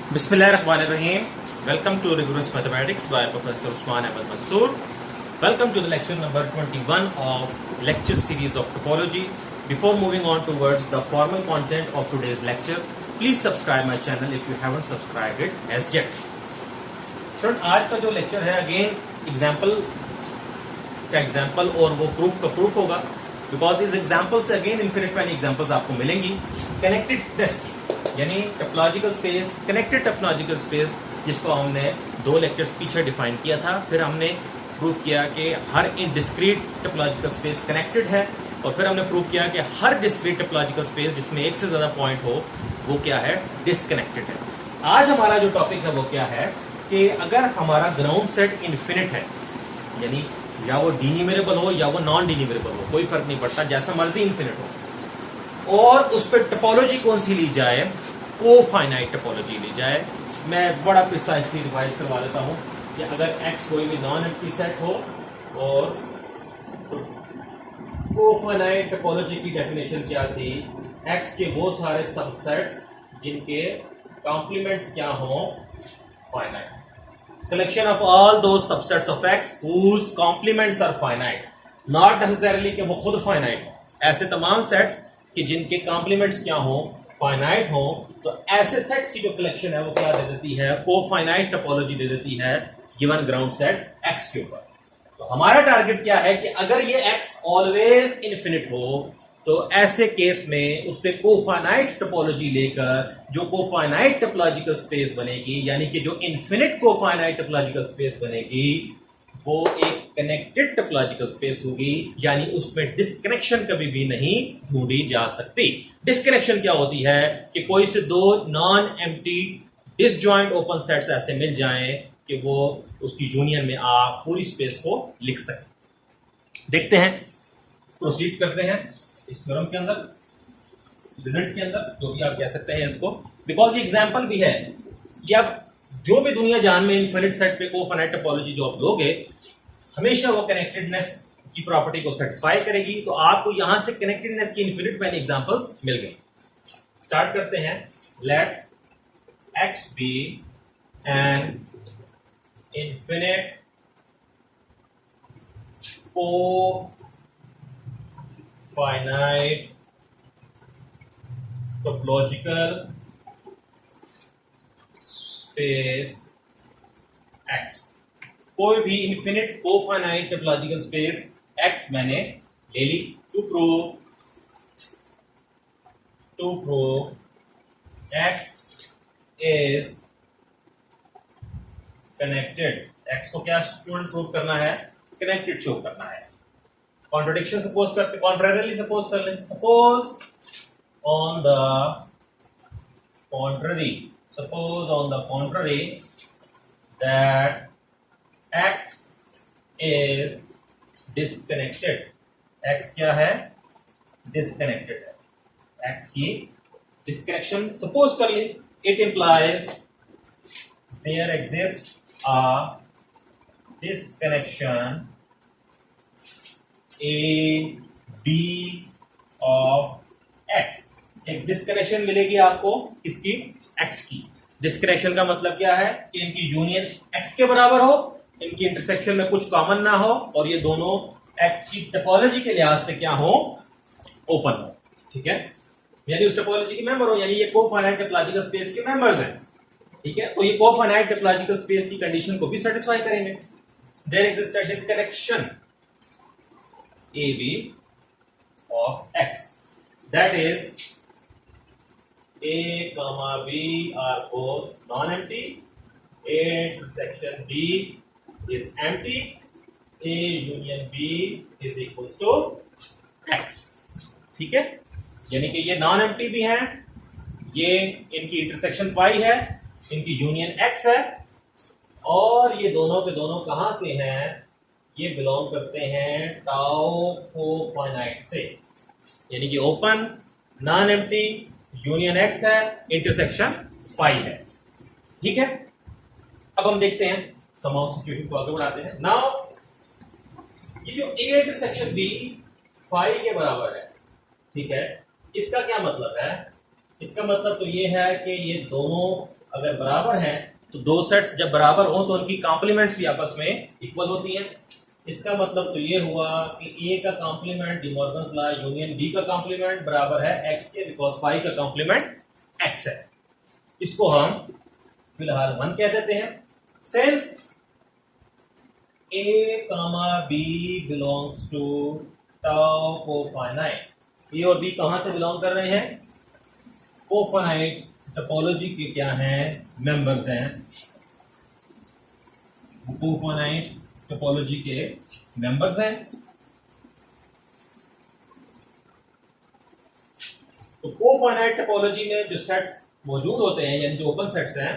Bismillahirrahmanirrahim. Welcome to Rigorous Mathematics by Professor Usman Ahmed Mansoor. Welcome to the lecture number 21 of lecture series of topology. Before moving on towards the formal content of today's lecture, please subscribe my channel if you haven't subscribed it as yet. Student, आज का जो lecture है again example का example और वो proof का proof होगा because इस example से again infinite many examples आपको मिलेंगी connectedness की, यानी topological space, connected topological space, जिसको हमने दो लेक्चर्स पीछे डिफाइन किया था। फिर हमने प्रूफ किया कि हर indiscrete topological space connected है, और फिर हमने प्रूफ किया कि हर डिस्क्रीट टोपोलॉजिकल स्पेस जिसमें एक से ज्यादा पॉइंट हो वो क्या है, डिसकनेक्टेड है। आज हमारा जो टॉपिक है वो क्या है कि अगर हमारा ग्राउंड सेट इन्फिनिट है, यानी या वो डिन्यूमरेबल हो या वो नॉन डिन्यूमरेबल हो, कोई फर्क नहीं पड़ता, जैसा मर्जी इन्फिनिट हो, और उस पर टोपोलॉजी कौन सी ली जाए, कोफाइनाइट टोपोलॉजी ली जाए। मैं बड़ा प्रिसाइसली रिवाइज करवा देता हूं कि अगर x कोई भी नॉन एम्प्टी सेट हो और कोफाइनाइट टोपोलॉजी की डेफिनेशन क्या थी, x के वो सारे सबसेट्स जिनके कॉम्प्लीमेंट्स क्या हो, फाइनाइट, कलेक्शन ऑफ ऑल दो subsets of x whose complements are finite, not necessarily कि वो खुद फाइनाइट, ऐसे तमाम सेट्स कि जिनके कॉम्प्लीमेंट्स क्या हो, फाइनाइट हो। तो ऐसे सेट्स की जो कलेक्शन है वो क्या दे देती है, कोफाइनाइट टोपोलॉजी दे देती है गिवन ग्राउंड सेट x के ऊपर। तो हमारा टारगेट क्या है कि अगर ये x ऑलवेज इन्फिनिट हो तो ऐसे केस में उस पे कोफाइनाइट टोपोलॉजी लेकर जो कोफाइनाइट टोपोलॉजिकल स्पेस बनेगी, यानी कि जो इन्फिनिट कोफाइनाइट टोपोलॉजिकल स्पेस बनेगी वो एक कनेक्टेड टोपोलॉजिकल स्पेस होगी, यानी उसमें डिस्कनेक्शन कभी भी नहीं ढूंढी जा सकती। डिस्कनेक्शन क्या होती है कि कोई से दो non empty disjoint open sets ऐसे मिल जाएं कि वो उसकी यूनियन में आप पूरी स्पेस को लिख सकें। देखते हैं, प्रोसीड करते हैं इस थ्योरम के अंदर, रिजल्ट के अंदर, जो भी आप कह सकते हैं इसको, बिकॉज ये एग्जाम्पल भी है। ये आप जो भी दुनिया जान में इन्फिनिट सेट पे कोफाइनाइट टोपोलॉजी जो आप लोगे, हमेशा वो कनेक्टेडनेस की प्रॉपर्टी को सेटिस्फाई करेगी। तो आपको यहां से कनेक्टेडनेस की इन्फिनिट मैनी एग्जांपल्स मिल गए। स्टार्ट करते हैं। Let x be an infinite cofinite topological space x, कोई भी infinite cofinite topological space x मैंने ले ली। To prove x is connected, x को क्या स्टूडेंट प्रूव करना है, कनेक्टेड शो करना है। कॉन्ट्रडिक्शन सपोज करते, कॉन्ट्रेरियली सपोज कर लेते, suppose on the contrary that x is disconnected, x क्या है, disconnected है, x की disconnection सपोज कर ली, it implies there exists a disconnection a b of x, एक डिस्कनेक्शन मिलेगी आपको किसकी, x की। डिस्कनेक्शन का मतलब क्या है कि इनकी यूनियन x के बराबर हो, इनकी इंटरसेक्शन में कुछ कॉमन ना हो, और ये दोनों x की टोपोलॉजी के लिहाज से क्या हो, ओपन हो। ठीक है, यानी उस टोपोलॉजी के मेंबर हो, यानी ये कोफाइनाइट टोपोलॉजिकल स्पेस के मेंबर्स हैं। ठीक है, तो ये कोफाइनाइट टोपोलॉजिकल स्पेस की कंडीशन को भी सेटिस्फाई करेंगे। There exist a disconnection A B of x, that is A, B are both non-empty. A intersection B is empty. A union B is equals to X. ठीक है, यानी कि ये non empty भी हैं, ये इनकी इंटरसेक्शन पाई है, इनकी यूनियन X है, और ये दोनों के दोनों कहां से हैं, ये बिलोंग करते हैं टाउ कोफाइनाइट से, यानी कि open, non empty, union x है, इंटरसेक्शन फाई है। ठीक है, अब हम देखते हैं, समाउ सिचुएशन को आगे बढ़ाते हैं। नाउ ये जो a इंटरसेक्शन b फाई के बराबर है, ठीक है, इसका क्या मतलब है, इसका मतलब तो ये है कि ये दोनों अगर बराबर हैं तो दो सेट्स जब बराबर हो तो उनकी कॉम्प्लीमेंट्स भी आपस में इक्वल होती हैं। इसका मतलब तो ये हुआ कि ए का complement De Morgan's law union B का कॉम्प्लीमेंट बराबर है एक्स के, बिकॉज फाई का कॉम्प्लीमेंट एक्स है। इसको हम फिलहाल 1 कह देते हैं। Since A comma B belongs to tau cofinite, A और बी कहां से बिलोंग कर रहे हैं? कोफाइनाइट टोपोलॉजी के क्या हैं? मेंबर्स हैं। कोफाइनाइट टोपोलॉजी के मेंबर्स हैं। तो कोफाइनाइट टोपोलॉजी में जो सेट्स मौजूद होते हैं यानी जो ओपन सेट्स हैं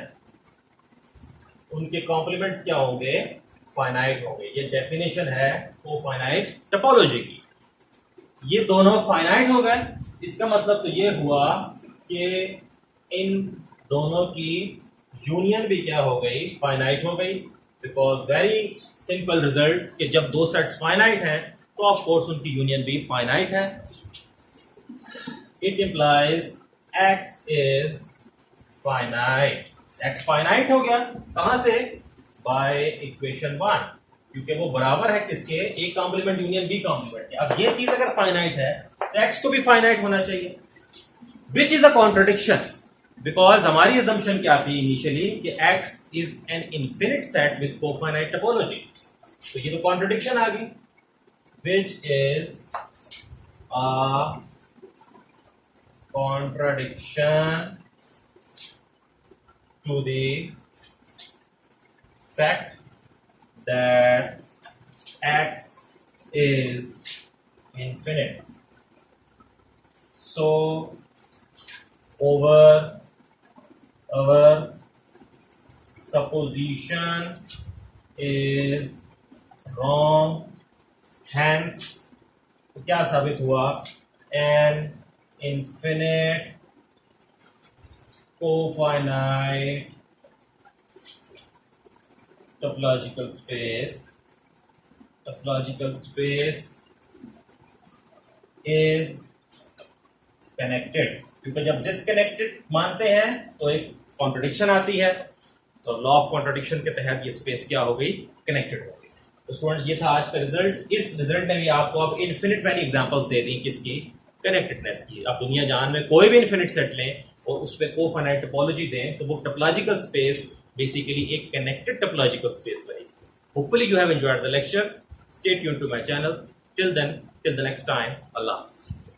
उनके कॉम्प्लीमेंट्स क्या होंगे? फाइनाइट होंगे। ये डेफिनेशन है कोफाइनाइट टोपोलॉजी की। ये दोनों फाइनाइट हो गए, इसका मतलब तो ये हुआ कि इन दोनों की यूनियन भी क्या हो गई? फाइनाइट हो गई। बिकॉज वेरी सिंपल रिजल्ट कि जब दो सेट्स फाइनाइट हैं तो ऑफ कोर्स उनकी यूनियन भी फाइनाइट है। It implies x is finite. X finite हो गया कहां से? बाय इक्वेशन 1, क्योंकि वो बराबर है किसके? A complement union B complement. अब ये चीज अगर फाइनाइट है तो एक्स को भी फाइनाइट होना चाहिए, which is a contradiction. Because हमारी assumption क्या थी इनिशियली कि x is an infinite set with cofinite topology. तो ये तो कॉन्ट्रडिक्शन आ गई, which is a contradiction to the fact that x is infinite. So over our supposition is wrong, hence क्या साबित हुआ? an infinite cofinite topological space is connected। क्योंकि जब डिसकनेक्टेड मानते हैं तो एक कॉन्ट्रडिक्शन आती है, तो लॉ ऑफ कॉन्ट्रडिक्शन के तहत ये स्पेस क्या हो गई? कनेक्टेड हो गई। तो स्टूडेंट्स ये था आज का रिजल्ट। इस रिजल्ट ने भी आपको अब इन्फिनिट मैनी एग्जांपल्स दे दी किसकी? कनेक्टेडनेस की। आप दुनिया जान में कोई भी इन्फिनिट सेट लें और उस पर कोफाइनाइट टोपोलॉजी दें तो वो टोपोलॉजिकल स्पेस बेसिकली एक कनेक्टेड टोपोलॉजिकल स्पेस बनेगी। Hopefully you have enjoyed the lecture. Stay tuned to my channel. Till then, till the next time, अल्लाह हाफिज़।